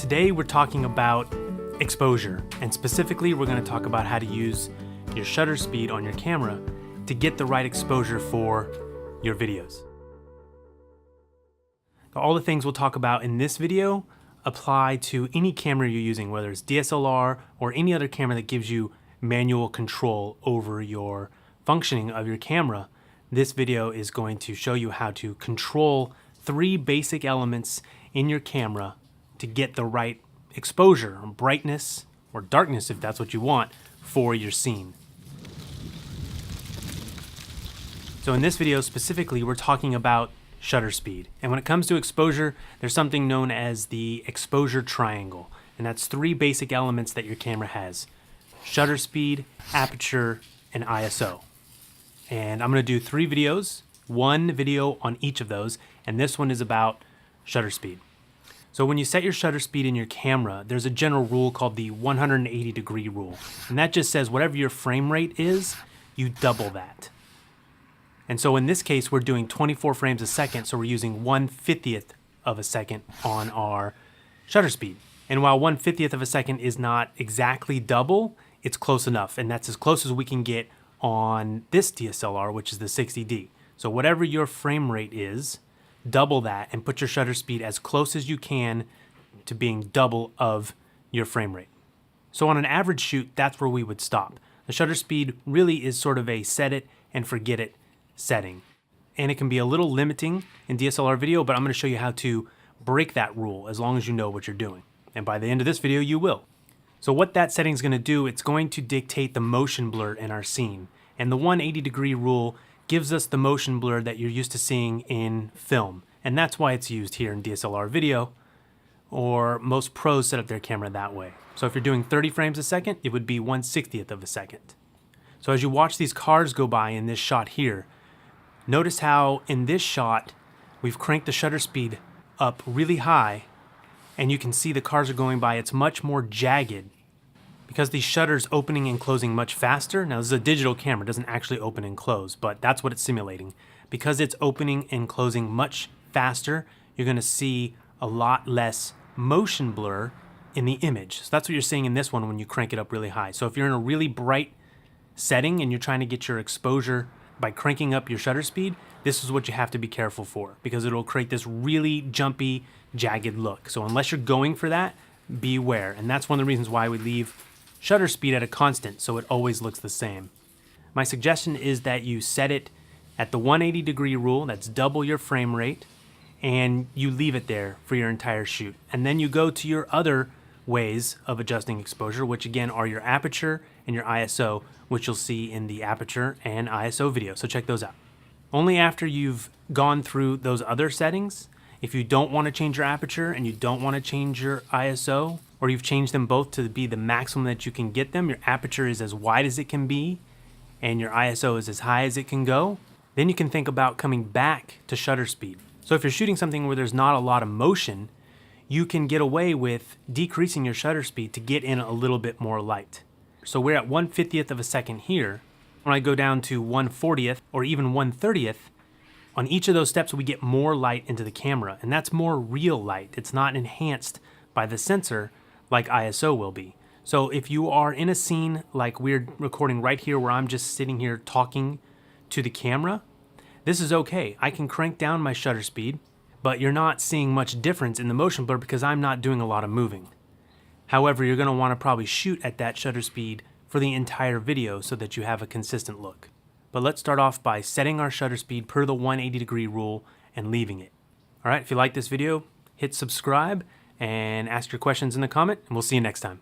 Today we're talking about exposure, and specifically we're going to talk about how to use your shutter speed on your camera to get the right exposure for your videos. All the things we'll talk about in this video apply to any camera you're using, whether it's DSLR or any other camera that gives you manual control over your functioning of your camera. This video is going to show you how to control 3 basic elements in your camera to get the right exposure, brightness, or darkness if that's what you want, for your scene. So in this video specifically, we're talking about shutter speed. And when it comes to exposure, there's something known as the exposure triangle. And that's 3 basic elements that your camera has: shutter speed, aperture, and ISO. And I'm going to do 3 videos, 1 video on each of those, and this one is about shutter speed. So when you set your shutter speed in your camera, there's a general rule called the 180-degree rule. And that just says whatever your frame rate is, you double that. And so in this case, we're doing 24 frames a second, so we're using 1/50th of a second on our shutter speed. And while 1/50th of a second is not exactly double, it's close enough, and that's as close as we can get on this DSLR, which is the 60D. So whatever your frame rate is, double that and put your shutter speed as close as you can to being double of your frame rate. So on an average shoot, that's where we would stop. The shutter speed really is sort of a set it and forget it setting. And it can be a little limiting in DSLR video, but I'm going to show you how to break that rule as long as you know what you're doing. And by the end of this video, you will. So what that setting is going to do, it's going to dictate the motion blur in our scene. And the 180-degree rule gives us the motion blur that you're used to seeing in film. And that's why it's used here in DSLR video, or most pros set up their camera that way. So if you're doing 30 frames a second, it would be 1/60th of a second. So as you watch these cars go by in this shot here, notice how in this shot, we've cranked the shutter speed up really high, and you can see the cars are going by. It's much more jagged because these shutters opening and closing much faster. Now this is a digital camera, it doesn't actually open and close, but that's what it's simulating. Because it's opening and closing much faster, you're gonna see a lot less motion blur in the image. So that's what you're seeing in this one when you crank it up really high. So if you're in a really bright setting and you're trying to get your exposure by cranking up your shutter speed, this is what you have to be careful for, because it'll create this really jumpy, jagged look. So unless you're going for that, beware. And that's one of the reasons why we leave shutter speed at a constant, so it always looks the same. My suggestion is that you set it at the 180-degree rule, that's double your frame rate, and you leave it there for your entire shoot. And then you go to your other ways of adjusting exposure, which again are your aperture and your ISO, which you'll see in the aperture and ISO video, so check those out. Only after you've gone through those other settings, if you don't want to change your aperture and you don't want to change your ISO, or you've changed them both to be the maximum that you can get them, your aperture is as wide as it can be, and your ISO is as high as it can go, then you can think about coming back to shutter speed. So if you're shooting something where there's not a lot of motion, you can get away with decreasing your shutter speed to get in a little bit more light. So we're at 1/50th of a second here. When I go down to 1/40th or even 1/30th, on each of those steps we get more light into the camera, and that's more real light. It's not enhanced by the sensor like ISO will be. So if you are in a scene like we're recording right here where I'm just sitting here talking to the camera, this is okay. I can crank down my shutter speed, but you're not seeing much difference in the motion blur because I'm not doing a lot of moving. However, you're going to want to probably shoot at that shutter speed for the entire video so that you have a consistent look. But let's start off by setting our shutter speed per the 180-degree rule and leaving it. All right, if you like this video, hit subscribe and ask your questions in the comment, and we'll see you next time.